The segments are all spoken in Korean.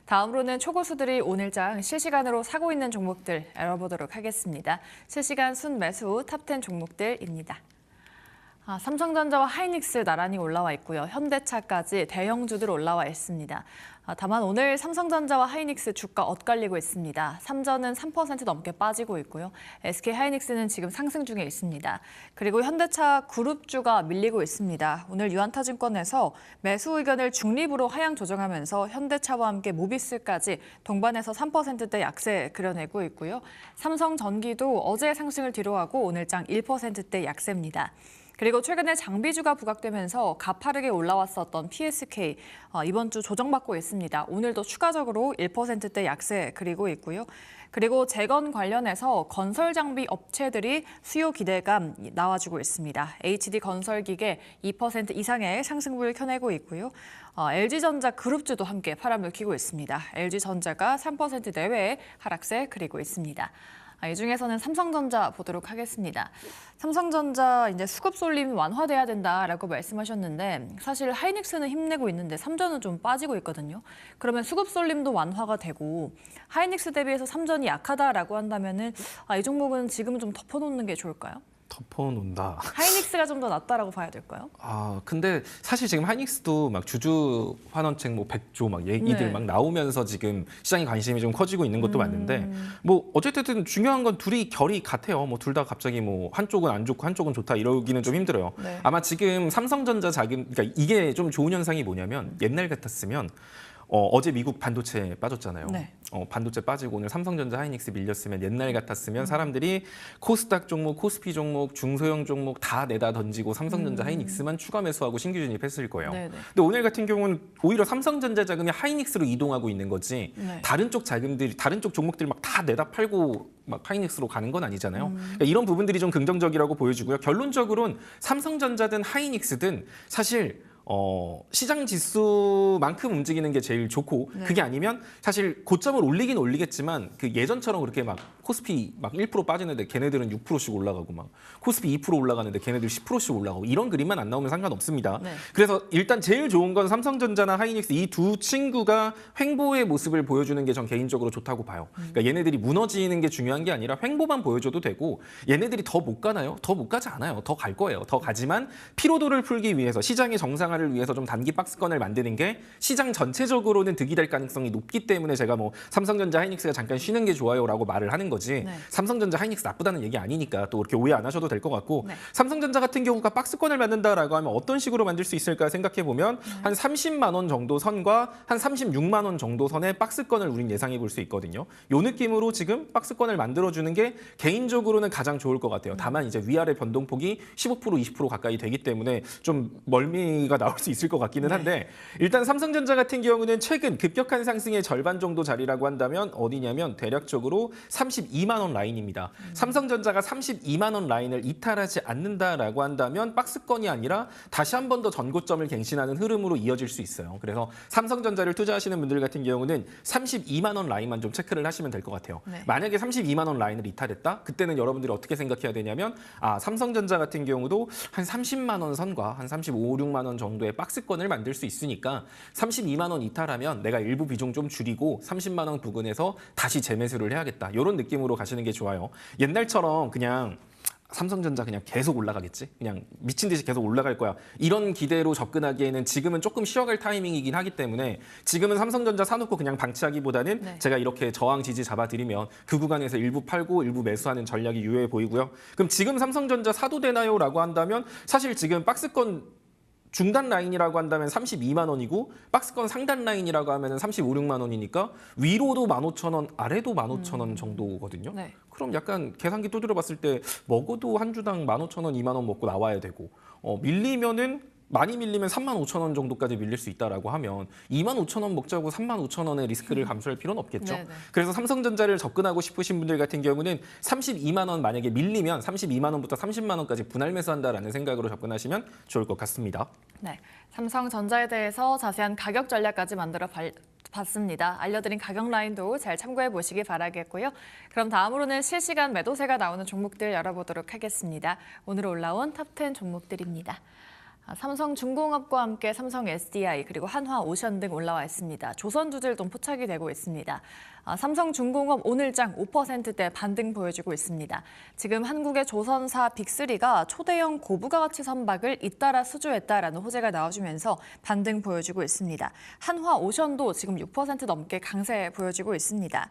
다음으로는 초고수들이 오늘장 실시간으로 사고 있는 종목들 알아보도록 하겠습니다. 실시간 순매수 탑10 종목들입니다. 삼성전자와 하이닉스 나란히 올라와 있고요. 현대차까지 대형주들 올라와 있습니다. 다만 오늘 삼성전자와 하이닉스 주가 엇갈리고 있습니다. 삼전은 3% 넘게 빠지고 있고요. SK하이닉스는 지금 상승 중에 있습니다. 그리고 현대차 그룹주가 밀리고 있습니다. 오늘 유한타증권에서 매수 의견을 중립으로 하향 조정하면서 현대차와 함께 모비스까지 동반해서 3%대 약세 그려내고 있고요. 삼성전기도 어제 상승을 뒤로하고 오늘장 1%대 약세입니다. 그리고 최근에 장비주가 부각되면서 가파르게 올라왔었던 PSK 이번 주 조정받고 있습니다. 오늘도 추가적으로 1%대 약세 그리고 있고요. 그리고 재건 관련해서 건설 장비 업체들이 수요 기대감 나와주고 있습니다. HD 건설기계 2% 이상의 상승분을 켜내고 있고요. LG전자 그룹주도 함께 바람을 켜고 있습니다. LG전자가 3% 내외의 하락세 그리고 있습니다. 이 중에서는 삼성전자 보도록 하겠습니다. 삼성전자 이제 수급 쏠림 완화돼야 된다라고 말씀하셨는데 사실 하이닉스는 힘내고 있는데 삼전은 좀 빠지고 있거든요. 그러면 수급 쏠림도 완화가 되고 하이닉스 대비해서 삼전이 약하다라고 한다면은 이 종목은 지금은 좀 덮어놓는 게 좋을까요? 덮어놓는다. 하이닉스가 좀 더 낫다라고 봐야 될까요? 근데 사실 지금 하이닉스도 막 주주 환원책 뭐 100조 막 얘기들 막 나오면서 지금 시장의 관심이 좀 커지고 있는 것도 맞는데 뭐 어쨌든 중요한 건 둘이 결이 같아요. 뭐 둘 다 갑자기 뭐 한쪽은 안 좋고 한쪽은 좋다 이러기는 좀 힘들어요. 네. 아마 지금 삼성전자 자금 그러니까 이게 좀 좋은 현상이 뭐냐면 옛날 같았으면 어제 미국 반도체 빠졌잖아요. 네. 반도체 빠지고 오늘 삼성전자 하이닉스 밀렸으면 옛날 같았으면 사람들이 코스닥 종목, 코스피 종목, 중소형 종목 다 내다 던지고 삼성전자 하이닉스만 추가 매수하고 신규 진입했을 거예요. 네네. 근데 오늘 같은 경우는 오히려 삼성전자 자금이 하이닉스로 이동하고 있는 거지 네. 다른 쪽 자금들이 다른 쪽 종목들이 막 다 내다 팔고 막 하이닉스로 가는 건 아니잖아요. 그러니까 이런 부분들이 좀 긍정적이라고 보여지고요. 결론적으로는 삼성전자든 하이닉스든 사실 시장 지수만큼 움직이는 게 제일 좋고 네. 그게 아니면 사실 고점을 올리긴 올리겠지만 그 예전처럼 그렇게 막 코스피 막 1% 빠지는데 걔네들은 6%씩 올라가고 막 코스피 2% 올라가는데 걔네들 10%씩 올라가고 이런 그림만 안 나오면 상관없습니다. 네. 그래서 일단 제일 좋은 건 삼성전자나 하이닉스 이 두 친구가 횡보의 모습을 보여주는 게 전 개인적으로 좋다고 봐요. 그러니까 얘네들이 무너지는 게 중요한 게 아니라 횡보만 보여줘도 되고 얘네들이 더 못 가나요? 더 못 가지 않아요. 더 갈 거예요. 더 가지만 피로도를 풀기 위해서 시장의 정상화를 위해서 좀 단기 박스권을 만드는 게 시장 전체적으로는 득이 될 가능성이 높기 때문에 제가 뭐 삼성전자 하이닉스가 잠깐 쉬는 게 좋아요라고 말을 하는 거지 네. 삼성전자 하이닉스 나쁘다는 얘기 아니니까 또 그렇게 오해 안 하셔도 될 것 같고 네. 삼성전자 같은 경우가 박스권을 만든다라고 하면 어떤 식으로 만들 수 있을까 생각해 보면 한 30만 원 정도 선과 한 36만 원 정도 선의 박스권을 우린 예상해 볼 수 있거든요. 요 느낌으로 지금 박스권을 만들어주는 게 개인적으로는 가장 좋을 것 같아요. 다만 이제 위아래 변동폭이 15% 20% 가까이 되기 때문에 좀 멀미가 나올 수 있을 것 같기는 한데 일단 삼성전자 같은 경우는 최근 급격한 상승의 절반 정도 자리라고 한다면 어디냐면 대략적으로 32만 원 라인입니다. 삼성전자가 32만 원 라인을 이탈하지 않는다라고 한다면 박스권이 아니라 다시 한 번 더 전고점을 갱신하는 흐름으로 이어질 수 있어요. 그래서 삼성전자를 투자하시는 분들 같은 경우는 32만 원 라인만 좀 체크를 하시면 될 것 같아요. 네. 만약에 32만 원 라인을 이탈했다? 그때는 여러분들이 어떻게 생각해야 되냐면 삼성전자 같은 경우도 한 30만 원 선과 한 35, 6만 원 정도의 박스권을 만들 수 있으니까 32만 원 이탈하면 내가 일부 비중 좀 줄이고 30만 원 부근에서 다시 재매수를 해야겠다. 이런 느낌으로 가시는 게 좋아요. 옛날처럼 그냥 삼성전자 그냥 계속 올라가겠지? 그냥 미친 듯이 계속 올라갈 거야. 이런 기대로 접근하기에는 지금은 조금 쉬어갈 타이밍이긴 하기 때문에 지금은 삼성전자 사놓고 그냥 방치하기보다는 네. 제가 이렇게 저항 지지 잡아드리면 그 구간에서 일부 팔고 일부 매수하는 전략이 유효해 보이고요. 그럼 지금 삼성전자 사도 되나요? 라고 한다면 사실 지금 박스권 중단 라인이라고 한다면 32만 원이고 박스권 상단 라인이라고 하면 35, 6만 원이니까 위로도 15,000원, 아래도 15,000원 정도거든요. 네. 그럼 약간 계산기 두드려 봤을 때 먹어도 한 주당 15,000원, 2만 원 먹고 나와야 되고 밀리면은 많이 밀리면 35,000원 정도까지 밀릴 수 있다라고 하면 25,000원 먹자고 35,000원의 리스크를 감수할 필요는 없겠죠. 네네. 그래서 삼성전자를 접근하고 싶으신 분들 같은 경우는 32만 원 만약에 밀리면 32만 원부터 30만 원까지 분할 매수한다라는 생각으로 접근하시면 좋을 것 같습니다. 네, 삼성전자에 대해서 자세한 가격 전략까지 만들어 봤습니다. 알려드린 가격 라인도 잘 참고해 보시기 바라겠고요. 그럼 다음으로는 실시간 매도세가 나오는 종목들 열어보도록 하겠습니다. 오늘 올라온 탑10 종목들입니다. 삼성중공업과 함께 삼성 SDI 그리고 한화오션 등 올라와 있습니다. 조선주들도 포착이 되고 있습니다. 삼성중공업 오늘장 5%대 반등 보여주고 있습니다. 지금 한국의 조선사 빅3가 초대형 고부가 가치 선박을 잇따라 수주했다라는 호재가 나와주면서 반등 보여주고 있습니다. 한화오션도 지금 6% 넘게 강세 보여주고 있습니다.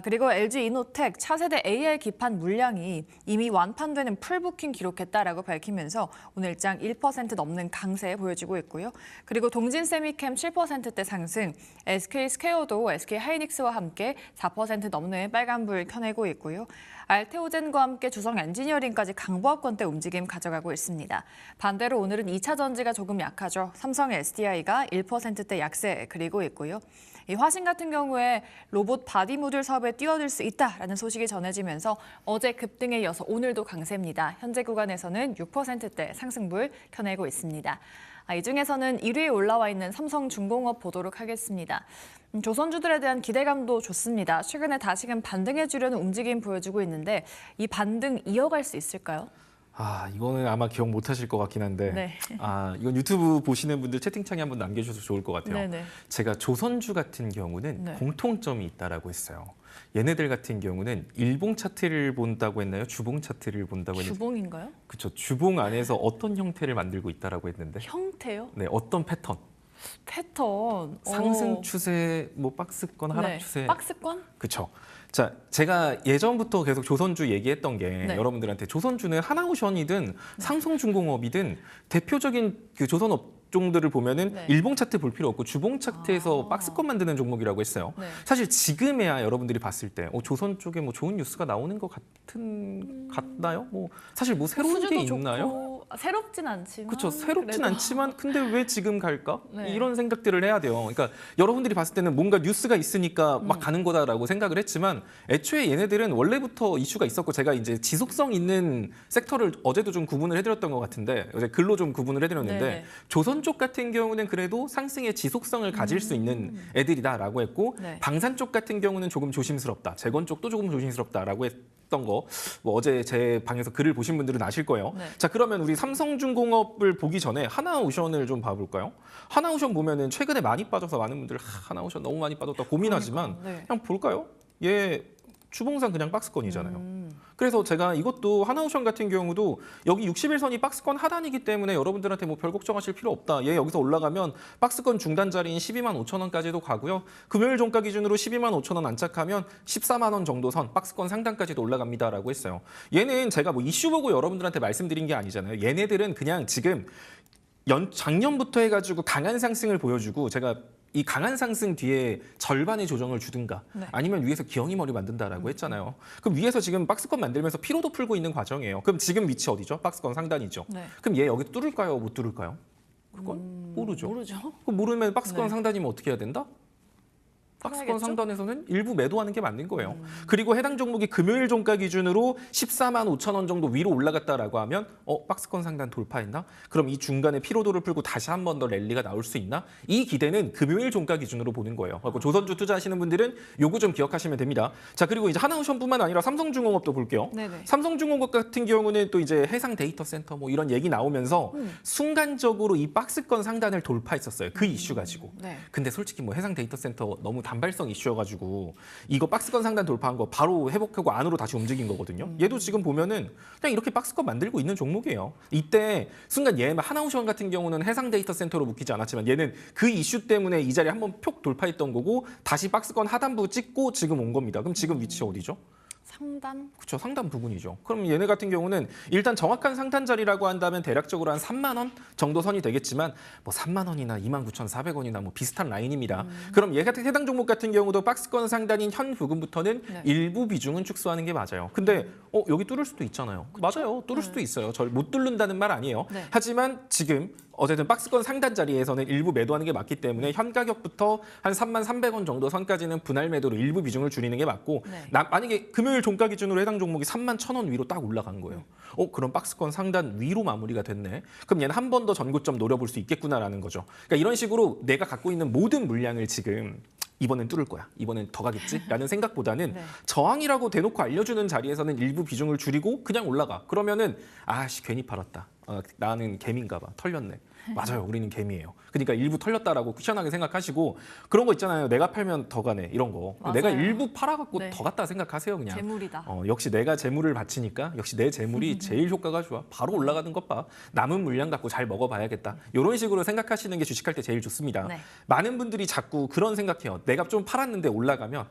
그리고 LG이노텍 차세대 AR 기판 물량이 이미 완판되는 풀부킹 기록했다라고 밝히면서 오늘장 1% 넘는 강세 보여주고 있고요. 그리고 동진세미캠 7%대 상승, SK스퀘어도 SK하이닉스와 함께 4% 넘는 빨간불 켜내고 있고요. 알테오젠과 함께 주성 엔지니어링까지 강보합권대 움직임 가져가고 있습니다. 반대로 오늘은 2차 전지가 조금 약하죠. 삼성 SDI가 1%대 약세 그리고 있고요. 이 화신 같은 경우에 로봇 바디 모듈 사업에 뛰어들 수 있다라는 소식이 전해지면서 어제 급등에 이어서 오늘도 강세입니다. 현재 구간에서는 6%대 상승불 켜내고 있습니다. 이 중에서는 1위에 올라와 있는 삼성중공업 보도록 하겠습니다. 조선주들에 대한 기대감도 좋습니다. 최근에 다시금 반등해주려는 움직임 보여주고 있는데 이 반등 이어갈 수 있을까요? 이거는 아마 기억 못 하실 것 같긴 한데 네. 이건 유튜브 보시는 분들 채팅창에 한번 남겨주셔도 좋을 것 같아요. 네네. 제가 조선주 같은 경우는 네. 공통점이 있다라고 했어요. 얘네들 같은 경우는 일봉 차트를 본다고 했나요? 주봉 차트를 본다고 했나요? 주봉인가요? 그렇죠. 주봉 안에서 어떤 형태를 만들고 있다라고 했는데 형태요? 네, 어떤 패턴? 패턴. 상승 추세, 뭐 박스권, 하락 네. 추세. 박스권? 그렇죠. 자, 제가 예전부터 계속 조선주 얘기했던 게 네. 여러분들한테 조선주는 하나오션이든 삼성중공업이든 대표적인 그 조선 업종들을 보면은 네. 일봉 차트 볼 필요 없고 주봉 차트에서 박스권 만드는 종목이라고 했어요. 네. 사실 지금에야 여러분들이 봤을 때 조선 쪽에 뭐 좋은 뉴스가 나오는 것 같나요? 뭐 사실 뭐 새로운 게 수주도 있나요? 좋고, 새롭진 않지만. 그렇죠. 새롭진 그래도. 않지만 근데 왜 지금 갈까? 네. 이런 생각들을 해야 돼요. 그러니까 여러분들이 봤을 때는 뭔가 뉴스가 있으니까 막 가는 거다라고 생각을 했지만 애초에 얘네들은 원래부터 이슈가 있었고 제가 이제 지속성 있는 섹터를 어제도 좀 구분을 해드렸던 것 같은데 어제 글로 좀 구분을 해드렸는데 네네. 조선 쪽 같은 경우는 그래도 상승의 지속성을 가질 수 있는 애들이다라고 했고 네. 방산 쪽 같은 경우는 조금 조심스럽다. 재건 쪽도 조금 조심스럽다라고 했던 거 뭐 어제 제 방에서 글을 보신 분들은 아실 거예요. 네. 자, 그러면 우리 삼성중공업을 보기 전에 하나오션을 좀 봐볼까요? 하나오션 보면은 최근에 많이 빠져서 많은 분들 하나오션 너무 많이 빠졌다 고민하지만 그러니까, 네. 그냥 볼까요? 얘 주봉상 그냥 박스권이잖아요. 그래서 제가 이것도 하나오션 같은 경우도 여기 60일선이 박스권 하단이기 때문에 여러분들한테 뭐 별 걱정하실 필요 없다. 얘 여기서 올라가면 박스권 중단 자리인 12만 5천 원까지도 가고요. 금요일 종가 기준으로 12만 5천 원 안착하면 14만 원 정도 선 박스권 상단까지도 올라갑니다라고 했어요. 얘는 제가 뭐 이슈 보고 여러분들한테 말씀드린 게 아니잖아요. 얘네들은 그냥 지금 작년부터 해가지고 강한 상승을 보여주고 제가 이 강한 상승 뒤에 절반의 조정을 주든가 네. 아니면 위에서 기영이 머리 만든다라고 했잖아요. 그럼 위에서 지금 박스권 만들면서 피로도 풀고 있는 과정이에요. 그럼 지금 위치 어디죠? 박스권 상단이죠. 네. 그럼 얘 여기 뚫을까요? 못 뚫을까요? 그건 모르죠. 모르죠. 그럼 모르면 박스권 네. 상단이면 어떻게 해야 된다? 박스권 팔아야겠죠? 상단에서는 일부 매도하는 게 맞는 거예요. 그리고 해당 종목이 금요일 종가 기준으로 14만 5천 원 정도 위로 올라갔다라고 하면 박스권 상단 돌파했나? 그럼 이 중간에 피로도를 풀고 다시 한 번 더 랠리가 나올 수 있나? 이 기대는 금요일 종가 기준으로 보는 거예요. 그리고 조선주 투자하시는 분들은 요거 좀 기억하시면 됩니다. 자, 그리고 이제 하나오션뿐만 아니라 삼성중공업도 볼게요. 네네. 삼성중공업 같은 경우는 또 이제 해상 데이터 센터 뭐 이런 얘기 나오면서 순간적으로 이 박스권 상단을 돌파했었어요. 그 이슈 가지고. 네. 근데 솔직히 뭐 해상 데이터 센터 너무 단발성 이슈여가지고 이거 박스권 상단 돌파한 거 바로 회복하고 안으로 다시 움직인 거거든요. 얘도 지금 보면은 그냥 이렇게 박스권 만들고 있는 종목이에요. 이때 순간 얘 하나오션 같은 경우는 해상 데이터 센터로 묶이지 않았지만 얘는 그 이슈 때문에 이 자리에 한번 표 돌파했던 거고 다시 박스권 하단부 찍고 지금 온 겁니다. 그럼 지금 위치 어디죠? 상단? 그렇죠. 상단 부분이죠. 그럼 얘네 같은 경우는 일단 정확한 상단 자리라고 한다면 대략적으로 한 3만 원 정도 선이 되겠지만 뭐 3만 원이나 29,400원이나 뭐 비슷한 라인입니다. 그럼 얘 같은 해당 종목 같은 경우도 박스권 상단인 현 부근부터는 네. 일부 비중은 축소하는 게 맞아요. 근데 여기 뚫을 수도 있잖아요. 맞아요. 뚫을 수도 있어요. 절 못 뚫는다는 말 아니에요. 네. 하지만 지금 어쨌든 박스권 상단 자리에서는 일부 매도하는 게 맞기 때문에 현 가격부터 한 3만 300원 정도 선까지는 분할 매도로 일부 비중을 줄이는 게 맞고 네. 만약에 금요일 종가 기준으로 해당 종목이 3만 1,000원 위로 딱 올라간 거예요. 그럼 박스권 상단 위로 마무리가 됐네. 그럼 얘는 한 번 더 전고점 노려볼 수 있겠구나라는 거죠. 그러니까 이런 식으로 내가 갖고 있는 모든 물량을 지금 이번엔 뚫을 거야. 이번엔 더 가겠지? 라는 생각보다는 네. 저항이라고 대놓고 알려주는 자리에서는 일부 비중을 줄이고 그냥 올라가. 그러면은 괜히 팔았다. 나는 개미인가 봐. 털렸네. 맞아요. 우리는 개미예요. 그러니까 일부 털렸다라고 쿠션하게 생각하시고 그런 거 있잖아요. 내가 팔면 더 가네. 이런 거. 맞아요. 내가 일부 팔아갖고 네. 더 갔다 생각하세요. 그냥. 재물이다. 역시 내가 재물을 바치니까 역시 내 재물이 제일 효과가 좋아. 바로 올라가는 것 봐. 남은 물량 갖고 잘 먹어봐야겠다. 이런 식으로 생각하시는 게 주식할 때 제일 좋습니다. 네. 많은 분들이 자꾸 그런 생각해요. 내가 좀 팔았는데 올라가면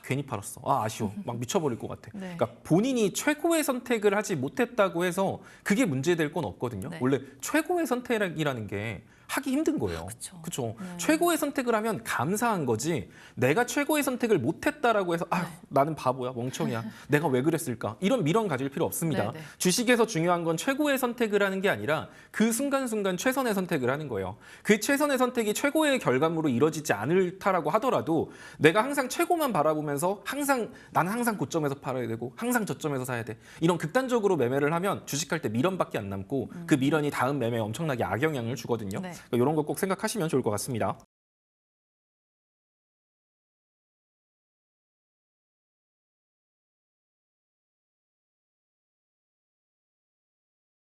괜히 팔았어. 아쉬워. 막 미쳐버릴 것 같아. 네. 그러니까 본인이 최고의 선택을 하지 못했다고 해서 그게 문제될 건 없거든요. 네. 원래 최고의 선택이라는 게 하기 힘든 거예요. 그쵸. 그렇죠. 네. 최고의 선택을 하면 감사한 거지. 내가 최고의 선택을 못했다라고 해서 나는 바보야, 멍청이야. 내가 왜 그랬을까? 이런 미련 가질 필요 없습니다. 네, 네. 주식에서 중요한 건 최고의 선택을 하는 게 아니라 그 순간순간 최선의 선택을 하는 거예요. 그 최선의 선택이 최고의 결과물로 이루어지지 않을타라고 하더라도 내가 항상 최고만 바라보면서 나는 항상 고점에서 팔아야 되고 항상 저점에서 사야 돼. 이런 극단적으로 매매를 하면 주식할 때 미련밖에 안 남고 그 미련이 다음 매매에 엄청나게 악영향을 주거든요. 네. 이런 거 꼭 생각하시면 좋을 것 같습니다.